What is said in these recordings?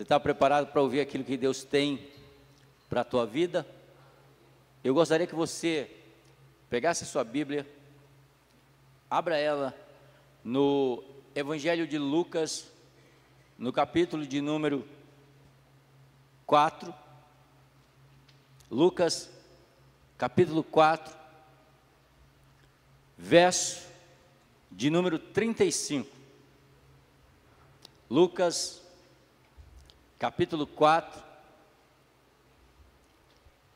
está preparado para ouvir aquilo que Deus tem para a tua vida? Eu gostaria que você pegasse a sua Bíblia, abra ela no Evangelho de Lucas, no capítulo de número 4, Lucas, capítulo 4, verso de número 35. Lucas, capítulo 4,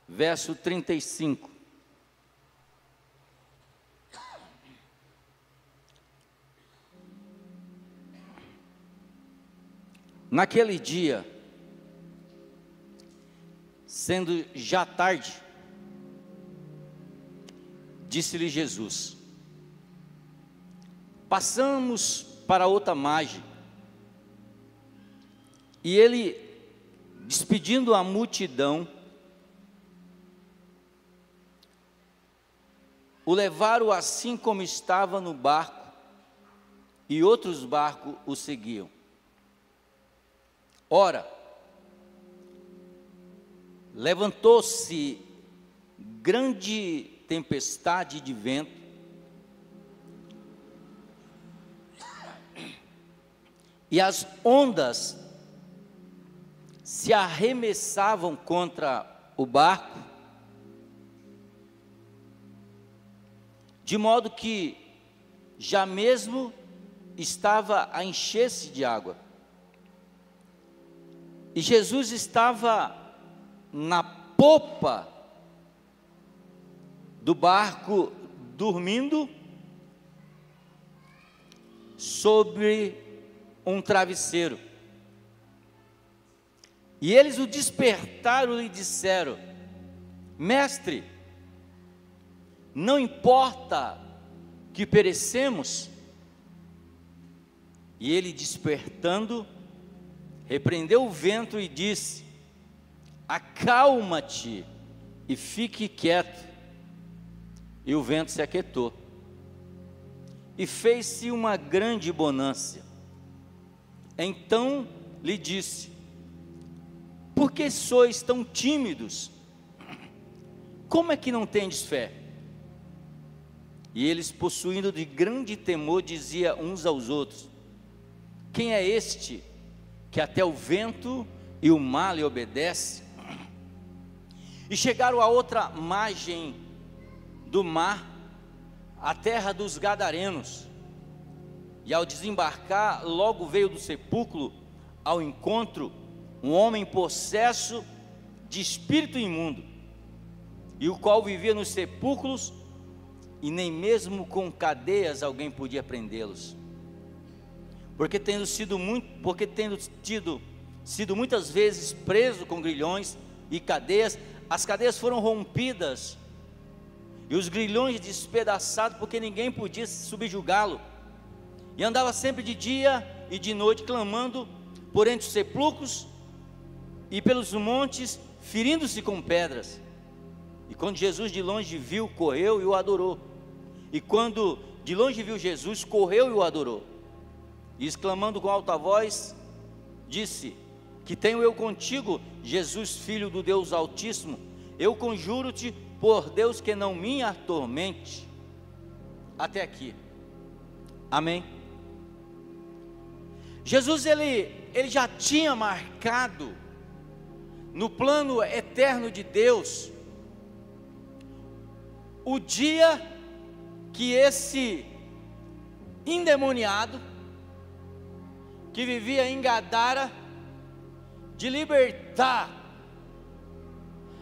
verso 35. Naquele dia, sendo já tarde, disse-lhe Jesus: passamos para outra margem. E ele, despedindo a multidão, o levaram assim como estava no barco, e outros barcos o seguiam. Ora, levantou-se grande tempestade de vento, e as ondas se arremessavam contra o barco, de modo que já mesmo estava a encher-se de água. E Jesus estava na popa do barco, dormindo sobre um travesseiro. E eles o despertaram e disseram: mestre, não importa que perecemos? E ele, despertando, repreendeu o vento e disse: acalma-te e fique quieto. E o vento se aquietou, e fez-se uma grande bonança. Então lhe disse: por que sois tão tímidos? Como é que não tendes fé? E eles, possuindo de grande temor, diziam uns aos outros: quem é este que até o vento e o mar lhe obedece? E chegaram a outra margem do mar, a terra dos Gadarenos. E ao desembarcar, logo veio do sepulcro ao encontro um homem possesso de espírito imundo, e o qual vivia nos sepulcros, e nem mesmo com cadeias alguém podia prendê-los. Porque tendo sido muitas vezes preso com grilhões e cadeias, as cadeias foram rompidas, e os grilhões despedaçados, porque ninguém podia subjugá-lo. E andava sempre de dia e de noite, clamando por entre os sepulcros e pelos montes, ferindo-se com pedras. E quando Jesus de longe viu, correu e o adorou. E quando de longe viu Jesus, correu e o adorou. E exclamando com alta voz, disse: que tenho eu contigo, Jesus, filho do Deus Altíssimo? Eu conjuro-te por Deus que não me atormente. Até aqui, amém? Jesus, ele já tinha marcado no plano eterno de Deus o dia que esse endemoniado, que vivia em Gadara, de libertar.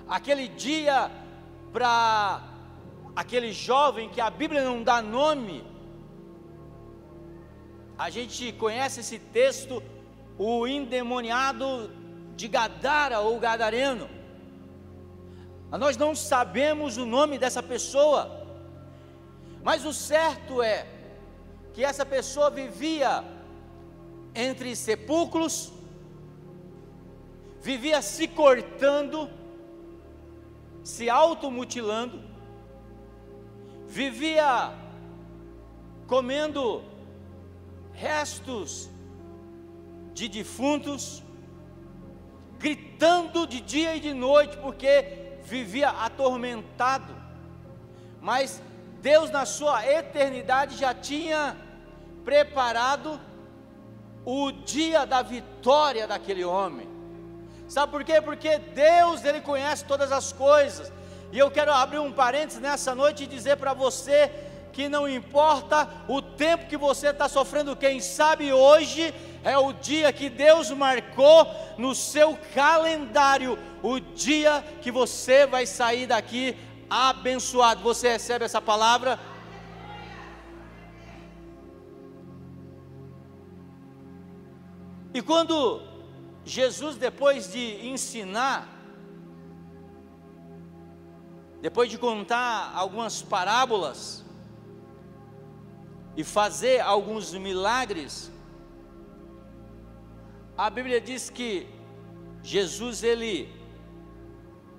Aquele dia, para aquele jovem que a Bíblia não dá nome, a gente conhece esse texto, o endemoniado de Gadara ou Gadareno. Nós não sabemos o nome dessa pessoa, mas o certo é que essa pessoa vivia entre sepulcros, vivia se cortando, se automutilando, vivia comendo restos de defuntos, gritando de dia e de noite, porque vivia atormentado. Mas Deus, na sua eternidade, já tinha preparado o dia da vitória daquele homem. Sabe por quê? Porque Deus, Ele conhece todas as coisas. E eu quero abrir um parênteses nessa noite e dizer para você que não importa o tempo que você está sofrendo, quem sabe hoje é o dia que Deus marcou no seu calendário, o dia que você vai sair daqui abençoado. Você recebe essa palavra? E quando Jesus, depois de ensinar, depois de contar algumas parábolas e fazer alguns milagres, a Bíblia diz que Jesus, ele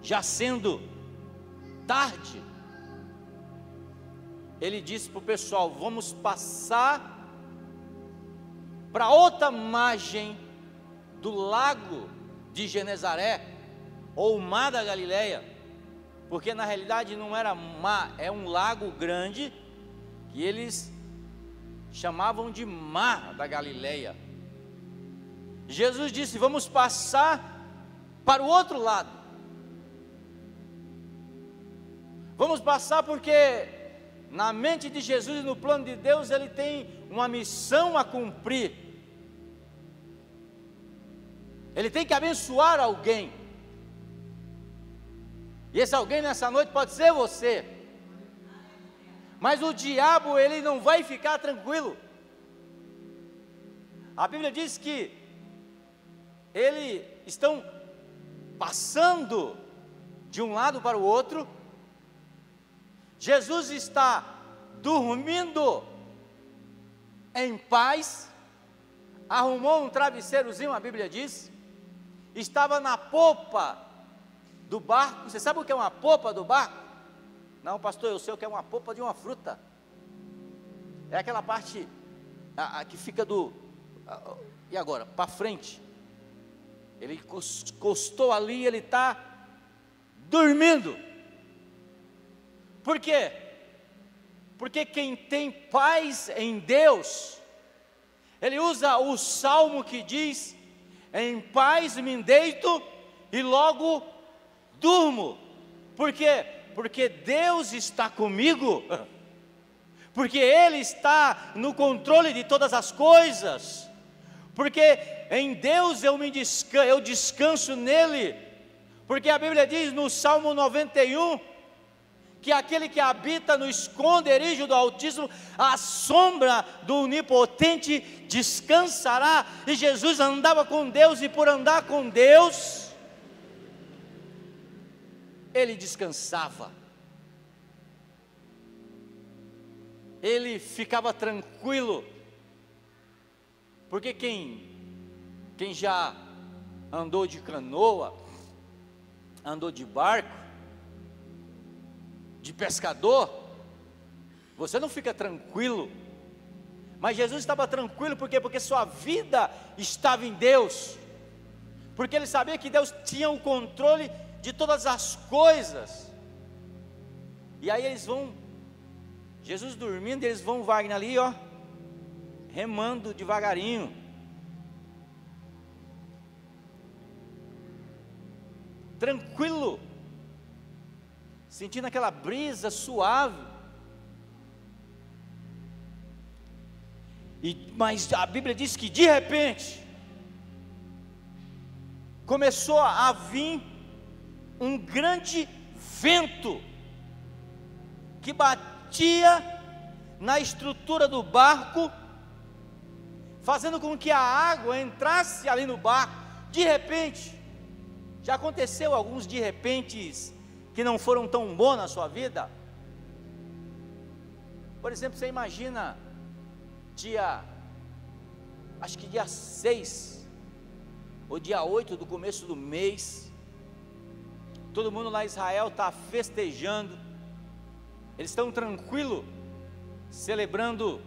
já sendo tarde, ele disse para o pessoal: vamos passar para outra margem do lago de Genezaré, ou o mar da Galileia, porque na realidade não era mar, é um lago grande, que eles chamavam de mar da Galileia. Jesus disse: vamos passar para o outro lado, vamos passar porque na mente de Jesus e no plano de Deus, Ele tem uma missão a cumprir. Ele tem que abençoar alguém, e esse alguém nessa noite pode ser você. Mas o diabo, ele não vai ficar tranquilo. A Bíblia diz que eles estão passando de um lado para o outro. Jesus está dormindo em paz, arrumou um travesseirozinho, a Bíblia diz, estava na popa do barco. Você sabe o que é uma popa do barco? Não, pastor, eu sei o que é uma popa de uma fruta. É aquela parte que fica e agora? Para frente. Ele encostou ali, ele está dormindo. Por quê? Porque quem tem paz em Deus, ele usa o salmo que diz: em paz me deito e logo durmo. Por quê? Porque Deus está comigo, porque Ele está no controle de todas as coisas, porque em Deus eu descanso nele, porque a Bíblia diz no Salmo 91, que aquele que habita no esconderijo do Altíssimo, à sombra do Onipotente descansará. E Jesus andava com Deus, e por andar com Deus, ele descansava, ele ficava tranquilo, porque quem já andou de canoa, andou de barco, de pescador, você não fica tranquilo, mas Jesus estava tranquilo. Por quê? Porque sua vida estava em Deus, porque ele sabia que Deus tinha o controle de todas as coisas. E aí eles vão, Jesus dormindo, eles vão Wagner ali, ó, remando devagarinho, tranquilo, sentindo aquela brisa suave. Mas a Bíblia diz que de repente começou a vir um grande vento que batia na estrutura do barco, fazendo com que a água entrasse ali no barco. De repente, já aconteceu alguns de repentes que não foram tão bons na sua vida? Por exemplo, você imagina acho que dia 6 ou dia 8 do começo do mês, todo mundo lá em Israel está festejando, eles estão tranquilos, celebrando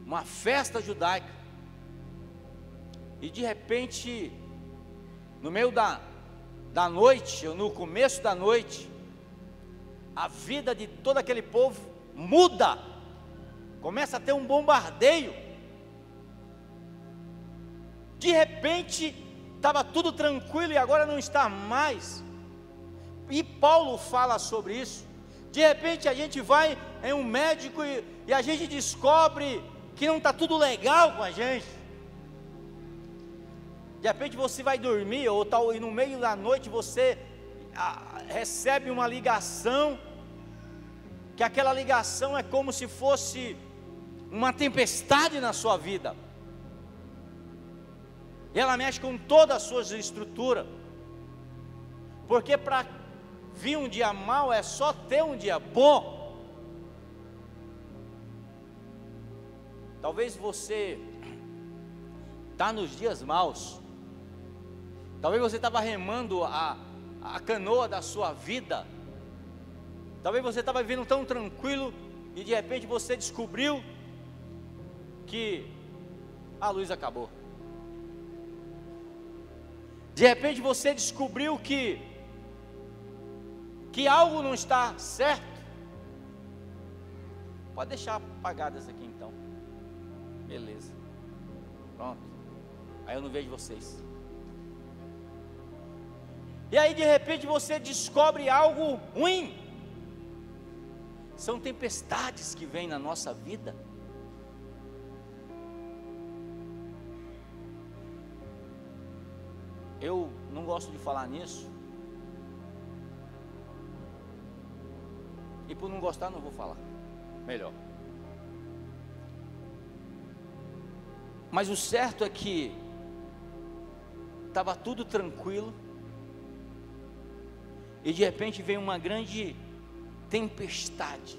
uma festa judaica, e de repente no meio da noite, ou no começo da noite, a vida de todo aquele povo muda, começa a ter um bombardeio. De repente, estava tudo tranquilo e agora não está mais. E Paulo fala sobre isso. De repente a gente vai em um médico e a gente descobre que não está tudo legal com a gente. De repente você vai dormir, e no meio da noite você recebe uma ligação, que aquela ligação é como se fosse uma tempestade na sua vida. E ela mexe com todas as suas estruturas. Porque para vir um dia mau é só ter um dia bom. Talvez você está nos dias maus. Talvez você estava remando a canoa da sua vida. Talvez você estava vivendo tão tranquilo e de repente você descobriu que a luz acabou. De repente você descobriu que algo não está certo. Pode deixar apagadas aqui então. Beleza. Pronto. Aí eu não vejo vocês. E aí de repente você descobre algo ruim. São tempestades que vêm na nossa vida. Eu não gosto de falar nisso. E por não gostar não vou falar. Melhor. Mas o certo é que estava tudo tranquilo. E de repente veio uma grande tempestade.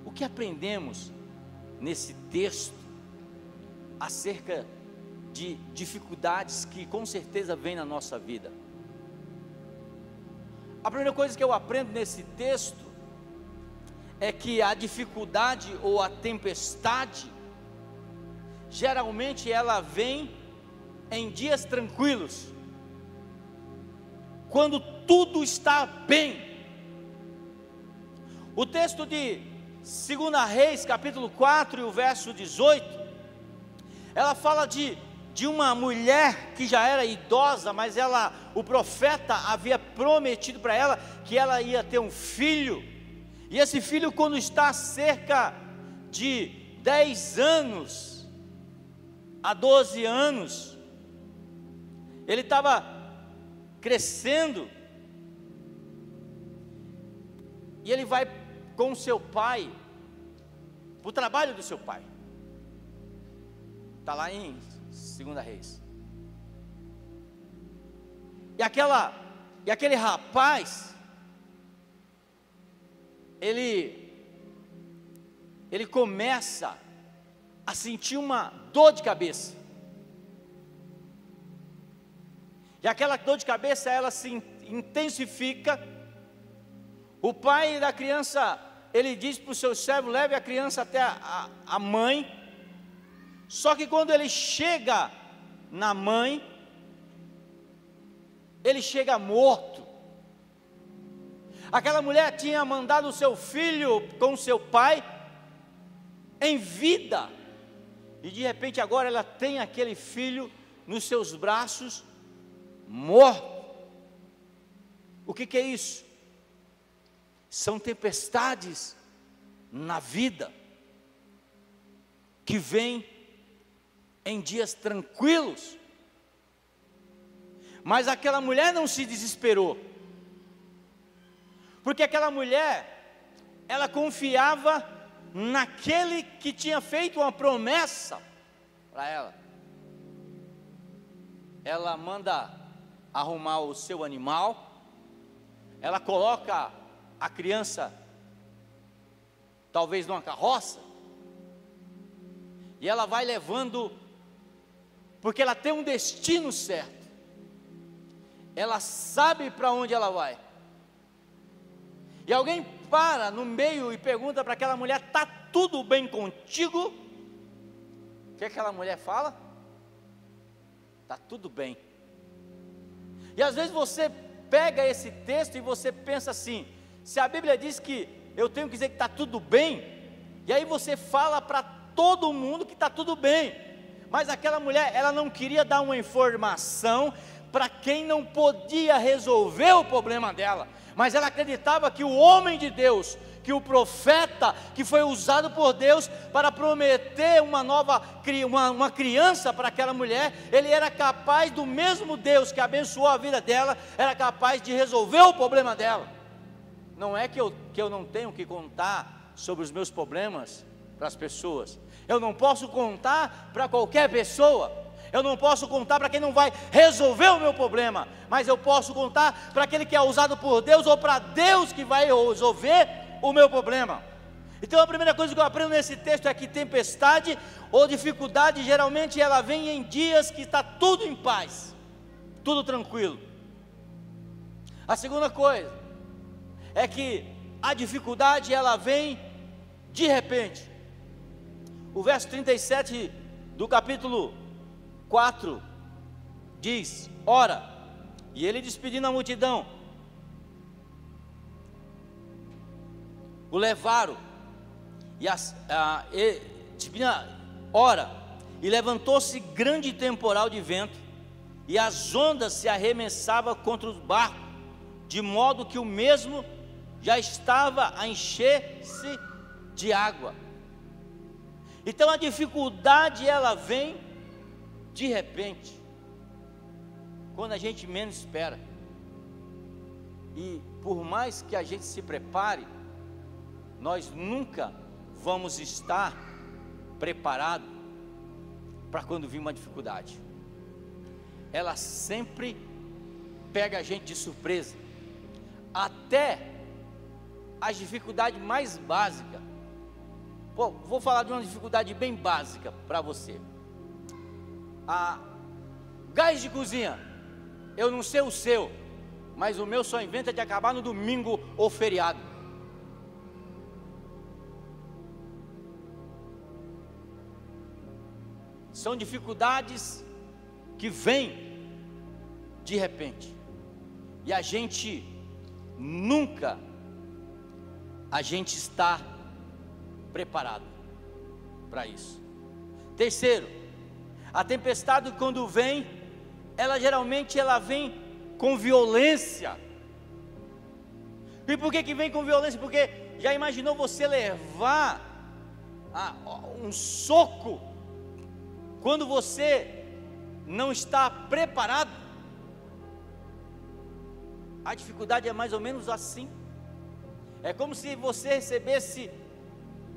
O que aprendemos nesse texto acerca de dificuldades que com certeza vêm na nossa vida? A primeira coisa que eu aprendo nesse texto é que a dificuldade ou a tempestade, geralmente ela vem em dias tranquilos, quando tudo está bem. O texto de 2 Reis, capítulo 4, e o verso 18, ela fala de uma mulher que já era idosa, mas o profeta havia prometido para ela que ela ia ter um filho, e esse filho, quando está cerca de 10 anos a 12 anos, ele estava crescendo, e ele vai com o seu pai, para o trabalho do seu pai. Está lá em 2 Reis. E aquele rapaz, ele começa a sentir uma dor de cabeça. E aquela dor de cabeça, ela se intensifica. O pai da criança, ele diz para o seu servo: leve a criança até a mãe. Só que quando ele chega na mãe, ele chega morto. Aquela mulher tinha mandado o seu filho com o seu pai em vida, e de repente agora ela tem aquele filho nos seus braços, morto. O que é isso? São tempestades na vida, que vêm em dias tranquilos. Mas aquela mulher não se desesperou, porque aquela mulher, ela confiava naquele que tinha feito uma promessa para ela. Ela manda arrumar o seu animal, ela coloca a criança talvez numa carroça, e ela vai levando, porque ela tem um destino certo, ela sabe para onde ela vai. E alguém para no meio e pergunta para aquela mulher: está tudo bem contigo? O que aquela mulher fala? está tudo bem. E às vezes você pega esse texto e você pensa assim: se a Bíblia diz que eu tenho que dizer que está tudo bem, e aí você fala para todo mundo que está tudo bem, mas aquela mulher, ela não queria dar uma informação para quem não podia resolver o problema dela, mas ela acreditava que o homem de Deus, que o profeta, que foi usado por Deus para prometer uma criança para aquela mulher, ele era capaz, do mesmo Deus que abençoou a vida dela, era capaz de resolver o problema dela. Não é que eu não tenho que contar sobre os meus problemas para as pessoas, eu não posso contar para qualquer pessoa, eu não posso contar para quem não vai resolver o meu problema, mas eu posso contar para aquele que é usado por Deus, ou para Deus que vai resolver o meu problema. Então a primeira coisa que eu aprendo nesse texto é que tempestade ou dificuldade, geralmente ela vem em dias que está tudo em paz, tudo tranquilo. A segunda coisa é que a dificuldade ela vem de repente. O verso 37 do capítulo 4 diz: ora, e ele despedindo a multidão, o levaram, e levantou-se grande temporal de vento, e as ondas se arremessavam contra os barcos, de modo que o mesmo já estava a encher-se de água. Então a dificuldade ela vem de repente, quando a gente menos espera, e por mais que a gente se prepare, nós nunca vamos estar preparados para quando vir uma dificuldade. Ela sempre pega a gente de surpresa, até as dificuldades mais básicas. Vou falar de uma dificuldade bem básica para você. Gás de cozinha, eu não sei o seu, mas o meu só inventa de acabar no domingo ou feriado. São dificuldades que vêm de repente, e a gente nunca está preparado para isso. Terceiro, a tempestade quando vem, ela geralmente vem com violência. E por que vem com violência? Porque já imaginou você levar um soco quando você não está preparado? A dificuldade é mais ou menos assim. É como se você recebesse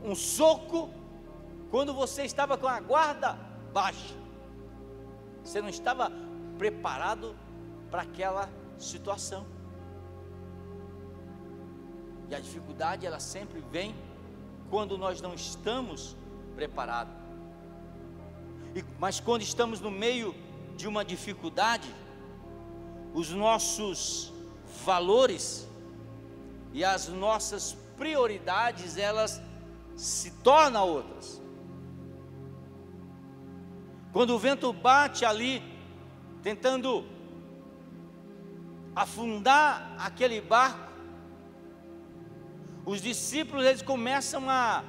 um soco quando você estava com a guarda baixa. Você não estava preparado para aquela situação. E a dificuldade ela sempre vem quando nós não estamos preparados. Mas quando estamos no meio de uma dificuldade, os nossos valores e as nossas prioridades elas se tornam outras. Quando o vento bate ali, tentando afundar aquele barco, os discípulos eles começam a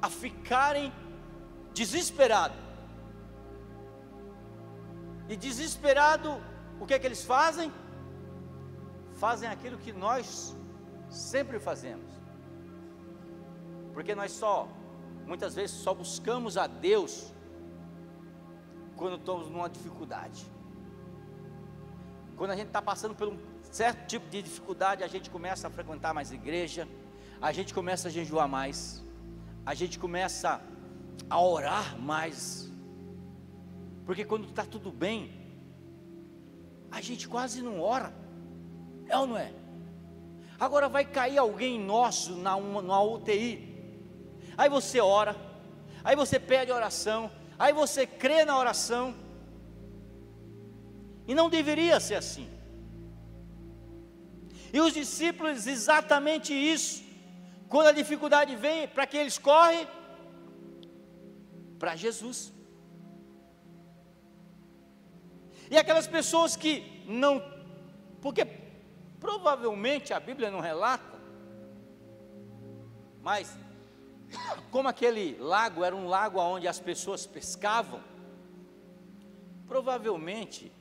ficarem desesperados. E desesperado, o que é que eles fazem? Fazem aquilo que nós sempre fazemos. Porque nós muitas vezes só buscamos a Deus quando estamos numa dificuldade. Quando a gente está passando por um certo tipo de dificuldade, a gente começa a frequentar mais igreja, a gente começa a jejuar mais, a gente começa a orar mais. Porque quando está tudo bem, a gente quase não ora, é ou não é? Agora vai cair alguém nosso na UTI, aí você ora, aí você pede oração, aí você crê na oração, e não deveria ser assim. E os discípulos exatamente isso. Quando a dificuldade vem, para que eles correm? Para Jesus. E aquelas pessoas que não, porque provavelmente a Bíblia não relata, mas como aquele lago era um lago onde as pessoas pescavam, provavelmente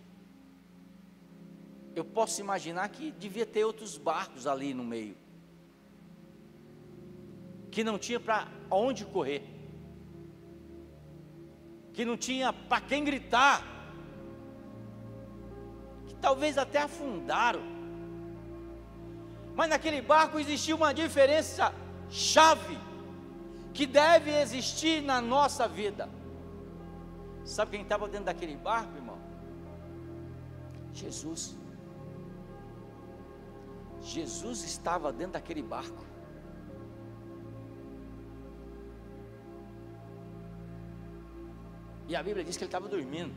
eu posso imaginar que devia ter outros barcos ali no meio, que não tinha para onde correr, que não tinha para quem gritar, que talvez até afundaram. Mas naquele barco existia uma diferença chave, que deve existir na nossa vida. Sabe quem estava dentro daquele barco, irmão? Jesus. Jesus estava dentro daquele barco. E a Bíblia diz que ele estava dormindo.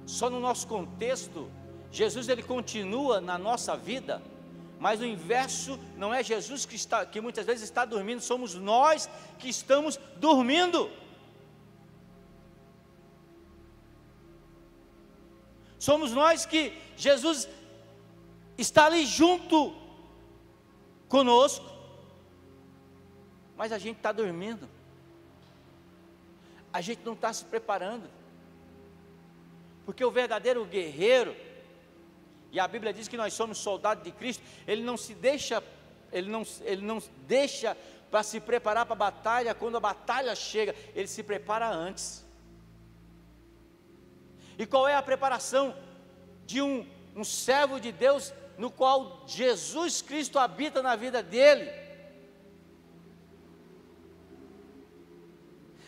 Só no nosso contexto, Jesus ele continua na nossa vida, mas o inverso não é Jesus que muitas vezes está dormindo, somos nós que estamos dormindo. Somos nós que Jesus está ali junto conosco, mas a gente está dormindo, a gente não está se preparando, porque o verdadeiro guerreiro, e a Bíblia diz que nós somos soldados de Cristo, ele não deixa para se preparar para a batalha, quando a batalha chega, ele se prepara antes. E qual é a preparação de um servo de Deus, no qual Jesus Cristo habita na vida dele?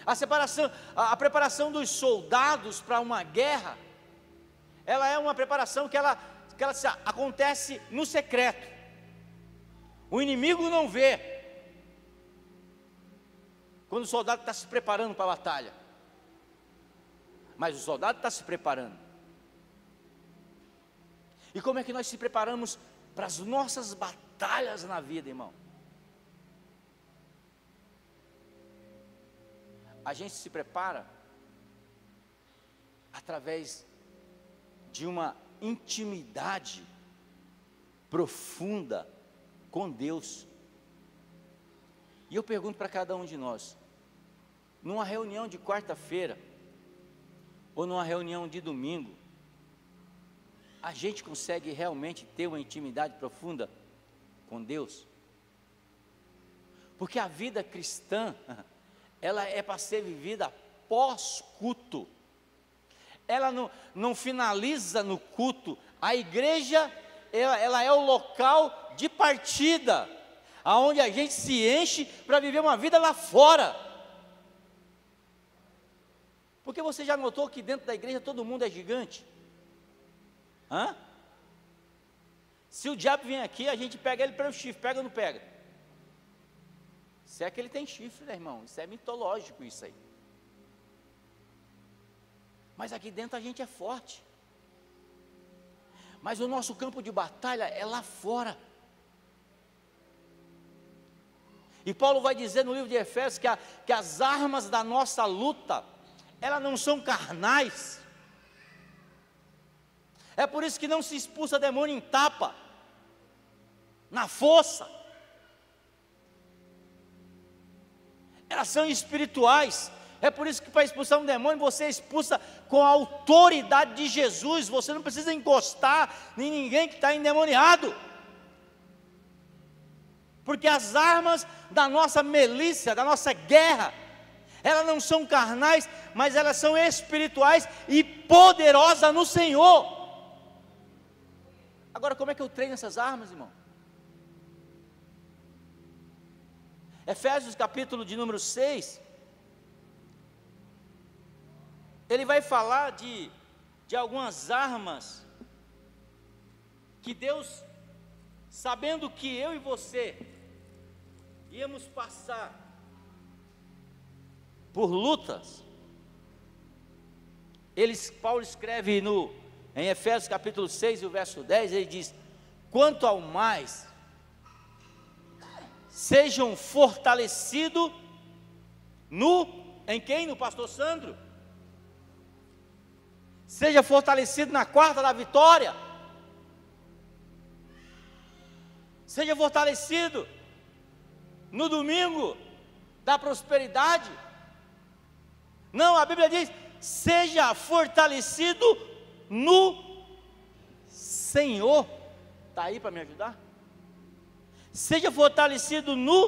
A preparação dos soldados para uma guerra, ela é uma preparação que ela acontece no secreto, o inimigo não vê, quando o soldado está se preparando para a batalha, mas o soldado está se preparando. E como é que nós se preparamos para as nossas batalhas na vida, irmão? A gente se prepara através de uma intimidade profunda com Deus. E eu pergunto para cada um de nós, numa reunião de quarta-feira, ou numa reunião de domingo, a gente consegue realmente ter uma intimidade profunda com Deus? Porque a vida cristã, ela é para ser vivida pós-culto, ela não finaliza no culto. A igreja, ela é o local de partida, aonde a gente se enche para viver uma vida lá fora. Porque você já notou que dentro da igreja todo mundo é gigante? Hã? Se o diabo vem aqui, a gente pega ele pelo chifre, pega ou não pega? Se é que ele tem chifre, né, irmão? Isso é mitológico, isso aí. Mas aqui dentro a gente é forte. Mas o nosso campo de batalha é lá fora. E Paulo vai dizer no livro de Efésios que as armas da nossa luta, elas não são carnais. É por isso que não se expulsa demônio em tapa, na força. Elas são espirituais. É por isso que para expulsar um demônio, você expulsa com a autoridade de Jesus. Você não precisa encostar em ninguém que está endemoniado. Porque as armas da nossa milícia, da nossa guerra, elas não são carnais, mas elas são espirituais e poderosas no Senhor. Agora, como é que eu treino essas armas, irmão? Efésios capítulo de número 6, ele vai falar de algumas armas, que Deus, sabendo que eu e você íamos passar por lutas, Paulo escreve em Efésios capítulo 6, o verso 10, ele diz: quanto ao mais, sejam fortalecidos em quem? No pastor Sandro. Seja fortalecido na quarta da vitória. Seja fortalecido no domingo da prosperidade. Não, a Bíblia diz: seja fortalecido no Senhor. Está aí para me ajudar? Seja fortalecido no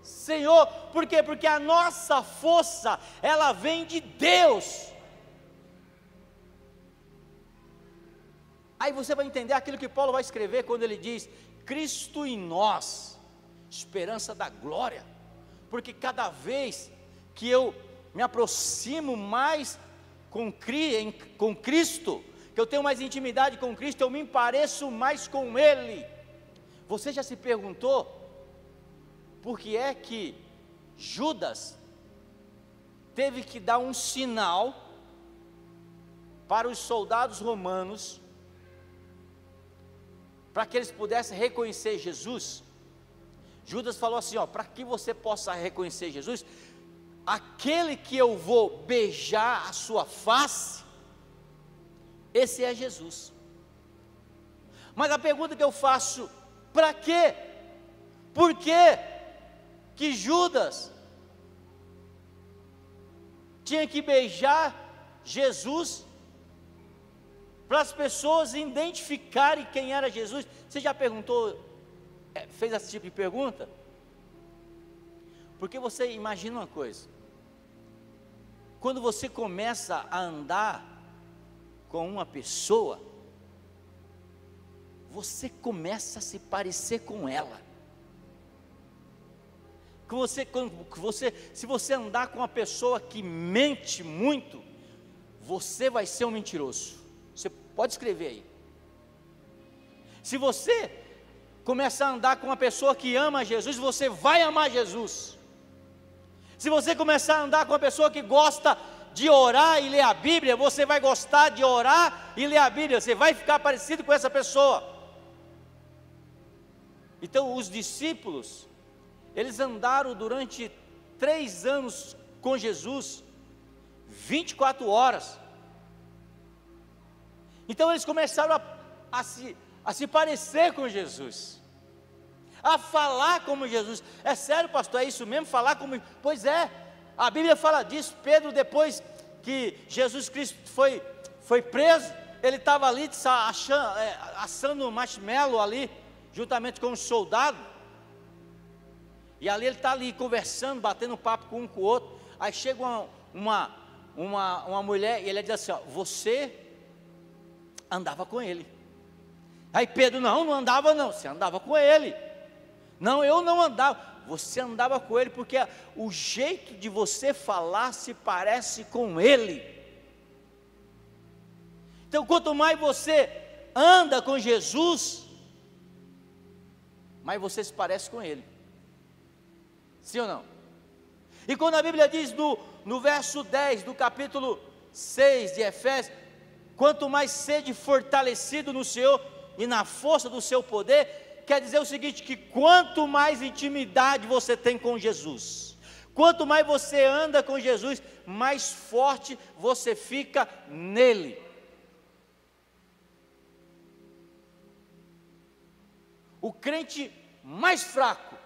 Senhor. Por quê? Porque a nossa força, ela vem de Deus. Aí você vai entender aquilo que Paulo vai escrever quando ele diz: Cristo em nós, esperança da glória. Porque cada vez que eu me aproximo mais com Cristo, que eu tenho mais intimidade com Cristo, eu me pareço mais com Ele. Você já se perguntou por que é que Judas teve que dar um sinal para os soldados romanos, para que eles pudessem reconhecer Jesus? Judas falou assim: ó, para que você possa reconhecer Jesus, aquele que eu vou beijar a sua face, esse é Jesus. Mas a pergunta que eu faço: para quê? Por quê que Judas tinha que beijar Jesus, para as pessoas identificarem quem era Jesus? Você já perguntou, fez esse tipo de pergunta? Porque você imagina uma coisa: quando você começa a andar com uma pessoa, você começa a se parecer com ela. Se você andar com uma pessoa que mente muito, você vai ser um mentiroso. Você pode escrever aí. Se você começar a andar com uma pessoa que ama Jesus, você vai amar Jesus. Se você começar a andar com uma pessoa que gosta de orar e ler a Bíblia, você vai gostar de orar e ler a Bíblia. Você vai ficar parecido com essa pessoa. Então os discípulos, eles andaram durante 3 anos com Jesus, 24 horas. Então eles começaram a se parecer com Jesus, a falar como Jesus. É sério, pastor, é isso mesmo? Falar como... Pois é, a Bíblia fala disso. Pedro, depois que Jesus Cristo foi preso, ele estava ali assando marshmallow ali, juntamente com os soldados. E ali ele está ali conversando, batendo papo com um com o outro. Aí chega uma mulher e ele diz assim: ó, você andava com ele. Aí Pedro: não andava não. Você andava com ele. Não, eu não andava. Você andava com ele, porque o jeito de você falar se parece com ele. Então quanto mais você anda com Jesus, mais você se parece com ele. Sim ou não? E quando a Bíblia diz no verso 10 do capítulo 6 de Efésios: quanto mais sede fortalecido no Senhor e na força do seu poder, quer dizer o seguinte: que quanto mais intimidade você tem com Jesus, quanto mais você anda com Jesus, mais forte você fica nele. O crente mais fraco,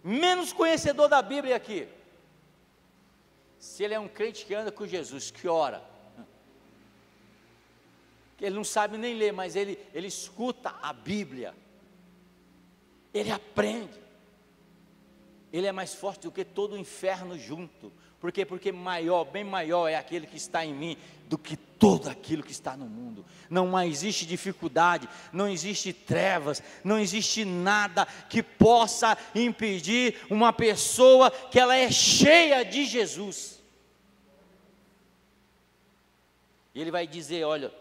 menos conhecedor da Bíblia aqui, se ele é um crente que anda com Jesus, que ora, que ele não sabe nem ler, mas ele escuta a Bíblia, ele aprende, ele é mais forte do que todo o inferno junto. Por quê? Porque bem maior é aquele que está em mim do que tudo aquilo que está no mundo. Não existe dificuldade, não existe trevas, não existe nada que possa impedir uma pessoa que ela é cheia de Jesus. E ele vai dizer: olha,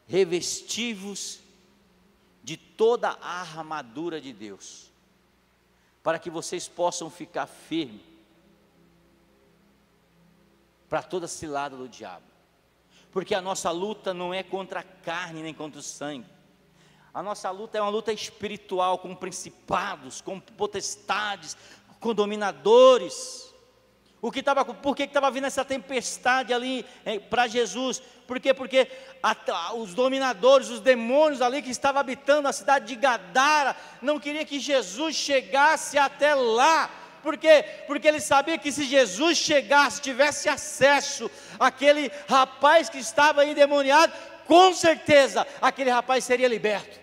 revesti-vos de toda a armadura de Deus, para que vocês possam ficar firmes para toda cilada do diabo. Porque a nossa luta não é contra a carne nem contra o sangue. A nossa luta é uma luta espiritual, com principados, com potestades, com dominadores. Por que estava vindo essa tempestade ali para Jesus? Por quê? Porque os dominadores, os demônios ali que estavam habitando a cidade de Gadara, não queriam que Jesus chegasse até lá. Por quê? Porque ele sabia que se Jesus chegasse, tivesse acesso àquele rapaz que estava endemoniado, com certeza aquele rapaz seria liberto.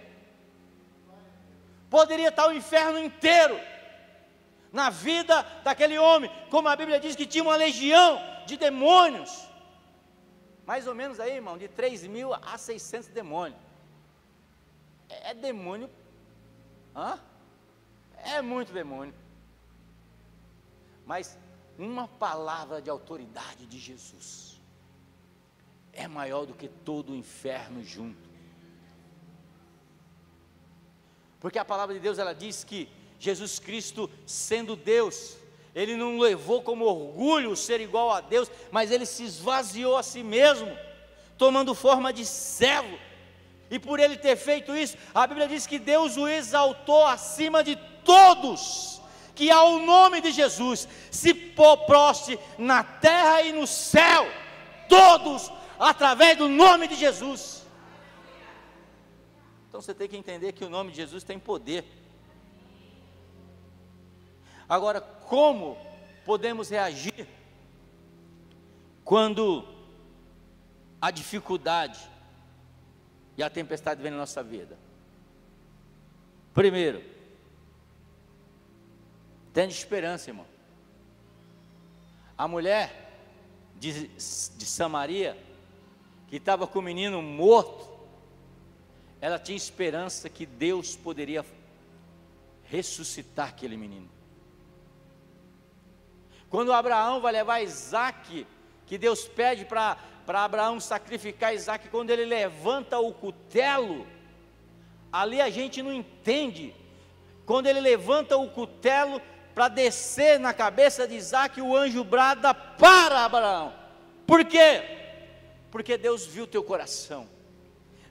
Poderia estar o inferno inteiro na vida daquele homem, como a Bíblia diz que tinha uma legião de demônios, mais ou menos aí, irmão, de 3.000 a 600 demônios. É demônio, é muito demônio. Mas uma palavra de autoridade de Jesus é maior do que todo o inferno junto. Porque a palavra de Deus, ela diz que Jesus Cristo, sendo Deus, Ele não levou como orgulho ser igual a Deus, mas Ele se esvaziou a si mesmo, tomando forma de servo. E por Ele ter feito isso, a Bíblia diz que Deus o exaltou acima de todos, que ao nome de Jesus se prostre na terra e no céu, todos através do nome de Jesus. Então você tem que entender que o nome de Jesus tem poder. Agora, como podemos reagir quando a dificuldade e a tempestade vem na nossa vida? Primeiro, tenha esperança, irmão. A mulher de Samaria, que estava com o menino morto, ela tinha esperança que Deus poderia ressuscitar aquele menino. Quando Abraão vai levar Isaac, que Deus pede para Abraão sacrificar Isaac, quando ele levanta o cutelo, ali a gente não entende. Quando ele levanta o cutelo para descer na cabeça de Isaac, o anjo brada para Abraão. Por quê? Porque Deus viu teu coração.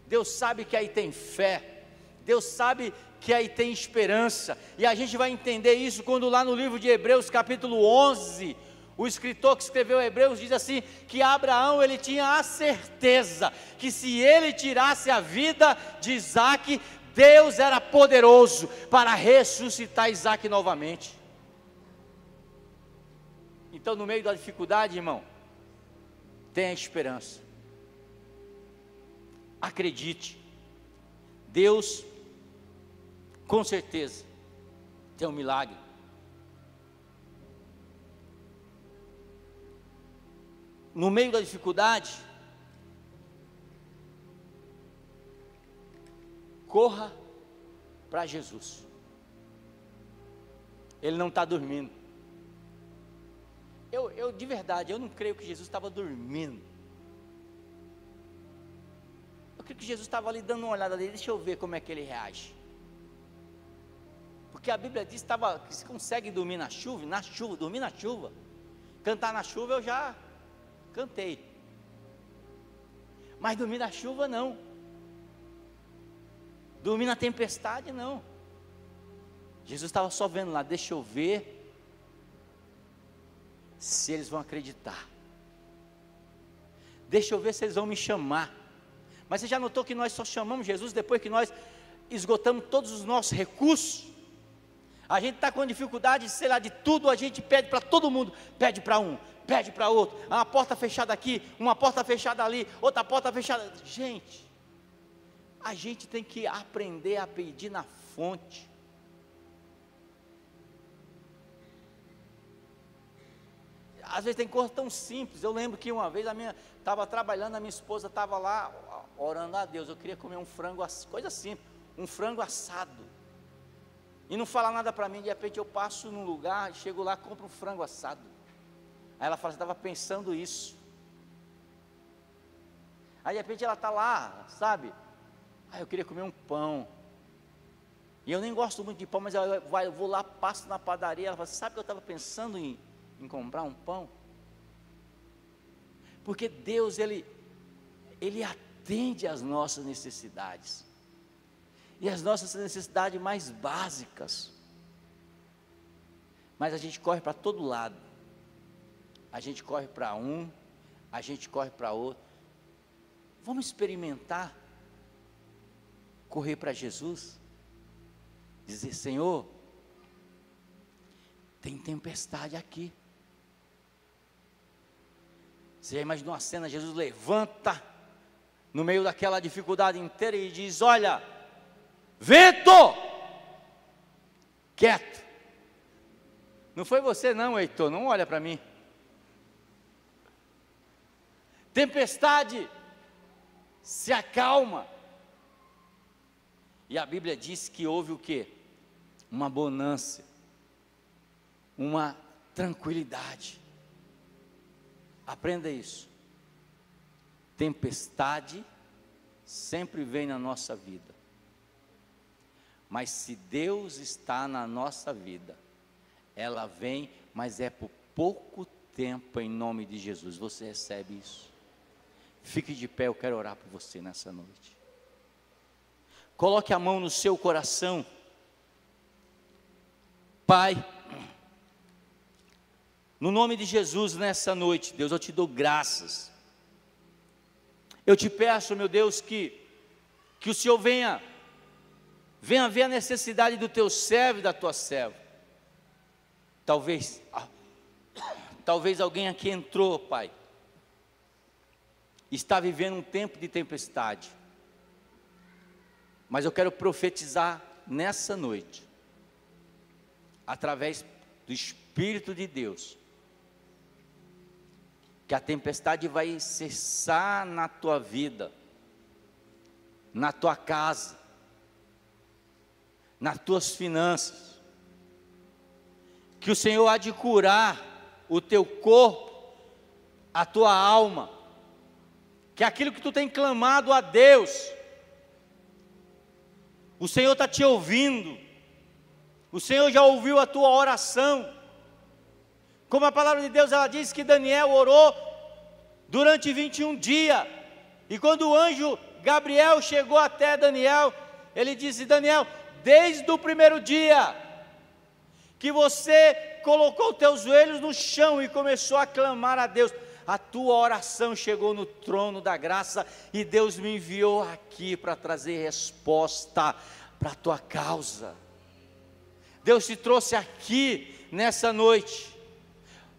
Deus sabe que aí tem fé, Deus sabe que aí tem esperança, e a gente vai entender isso quando lá no livro de Hebreus capítulo 11, o escritor que escreveu Hebreus diz assim, que Abraão ele tinha a certeza, que se ele tirasse a vida de Isaac, Deus era poderoso para ressuscitar Isaac novamente. Então no meio da dificuldade, irmão, tenha esperança. Acredite, Deus, com certeza, tem um milagre. No meio da dificuldade, corra para Jesus. Ele não está dormindo. Eu de verdade, eu não creio que Jesus estava dormindo. Eu creio que Jesus estava ali dando uma olhada ali, deixa eu ver como é que ele reage. Porque a Bíblia diz que se consegue dormir na chuva, dormir na chuva. Cantar na chuva eu já cantei. Mas dormir na chuva não. Dormir na tempestade não. Jesus estava só vendo lá, deixa eu ver se eles vão acreditar. Deixa eu ver se eles vão me chamar. Mas você já notou que nós só chamamos Jesus depois que nós esgotamos todos os nossos recursos? A gente está com dificuldade, sei lá, de tudo, a gente pede para todo mundo, pede para um, pede para outro, uma porta fechada aqui, uma porta fechada ali, outra porta fechada. Gente, a gente tem que aprender a pedir na fonte. Às vezes tem coisa tão simples. Eu lembro que uma vez estava trabalhando, a minha esposa estava lá orando a Deus. Eu queria comer um frango, coisa simples, um frango assado. E não fala nada para mim, de repente eu passo num lugar, chego lá, compro um frango assado. Aí ela fala, você estava pensando isso. Aí de repente ela está lá, sabe? Eu queria comer um pão. E eu nem gosto muito de pão, mas eu vou lá, passo na padaria, ela fala, sabe que eu estava pensando em comprar um pão? Porque Deus, Ele atende às nossas necessidades, e as nossas necessidades mais básicas, mas a gente corre para todo lado, a gente corre para um, a gente corre para outro. Vamos experimentar correr para Jesus, dizer: Senhor, tem tempestade aqui. Você já imaginou a cena? Jesus levanta no meio daquela dificuldade inteira e diz: olha, vento, quieto. Não foi você não, Heitor, não olha para mim. Tempestade, se acalma. E a Bíblia diz que houve o quê? Uma bonança, uma tranquilidade. Aprenda isso. Tempestade sempre vem na nossa vida. Mas se Deus está na nossa vida, ela vem, mas é por pouco tempo, em nome de Jesus. Você recebe isso? Fique de pé, eu quero orar por você nessa noite. Coloque a mão no seu coração. Pai, no nome de Jesus, nessa noite, Deus, eu te dou graças. Eu te peço, meu Deus, que o Senhor venha ver a necessidade do teu servo e da tua serva. Talvez alguém aqui entrou, Pai, está vivendo um tempo de tempestade, mas eu quero profetizar nessa noite, através do Espírito de Deus, que a tempestade vai cessar na tua vida, na tua casa, nas tuas finanças, que o Senhor há de curar o teu corpo, a tua alma, que aquilo que tu tem clamado a Deus, o Senhor está te ouvindo, o Senhor já ouviu a tua oração. Como a palavra de Deus, ela diz que Daniel orou durante 21 dias, e quando o anjo Gabriel chegou até Daniel, ele disse: Daniel, desde o primeiro dia que você colocou os teus joelhos no chão e começou a clamar a Deus, a tua oração chegou no trono da graça, e Deus me enviou aqui para trazer resposta para a tua causa. Deus te trouxe aqui nessa noite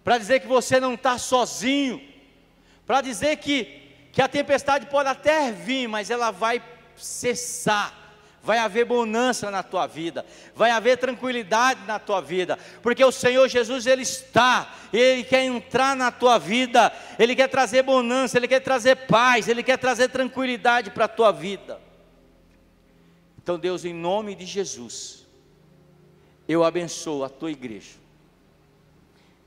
para dizer que você não está sozinho, para dizer que a tempestade pode até vir, mas ela vai cessar. Vai haver bonança na tua vida, vai haver tranquilidade na tua vida, porque o Senhor Jesus, Ele quer entrar na tua vida, Ele quer trazer bonança, Ele quer trazer paz, Ele quer trazer tranquilidade para a tua vida. Então, Deus, em nome de Jesus, eu abençoo a tua igreja,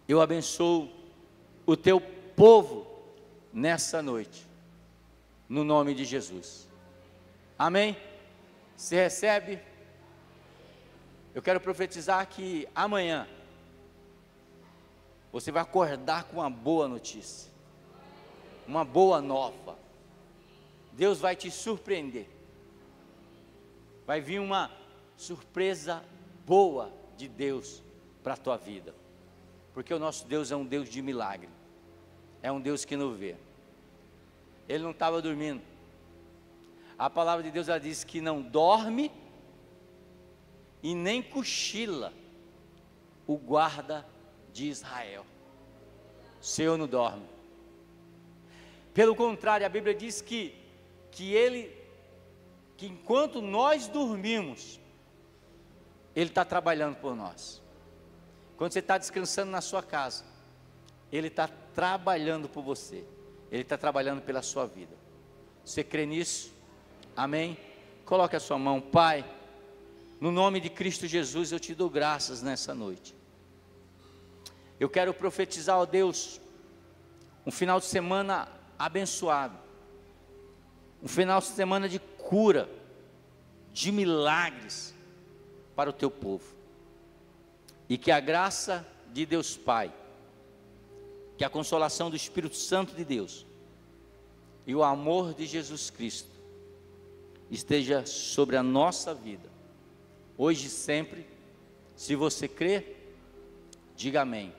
eu abençoo o teu povo nessa noite, no nome de Jesus, amém? Você recebe? Eu quero profetizar que amanhã você vai acordar com uma boa notícia, uma boa nova. Deus vai te surpreender, vai vir uma surpresa boa de Deus para a tua vida, porque o nosso Deus é um Deus de milagre, é um Deus que nos vê. Ele não estava dormindo. A palavra de Deus, ela diz que não dorme e nem cochila o guarda de Israel. O Senhor não dorme. Pelo contrário, a Bíblia diz que enquanto nós dormimos, Ele está trabalhando por nós. Quando você está descansando na sua casa, Ele está trabalhando por você, Ele está trabalhando pela sua vida. Você crê nisso? Amém? Coloque a sua mão. Pai, no nome de Cristo Jesus, eu te dou graças nessa noite. Eu quero profetizar, ó Deus, um final de semana abençoado, um final de semana de cura, de milagres para o teu povo, e que a graça de Deus Pai, que a consolação do Espírito Santo de Deus e o amor de Jesus Cristo esteja sobre a nossa vida, hoje e sempre. Se você crê, diga amém.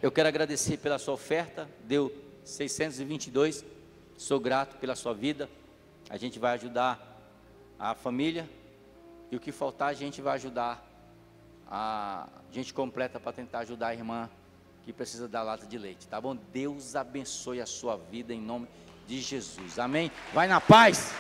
Eu quero agradecer pela sua oferta, deu 622, sou grato pela sua vida. A gente vai ajudar a família, e o que faltar a gente vai ajudar, a gente completa para tentar ajudar a irmã que precisa da lata de leite, tá bom? Deus abençoe a sua vida em nome de Jesus, amém? Vai na paz.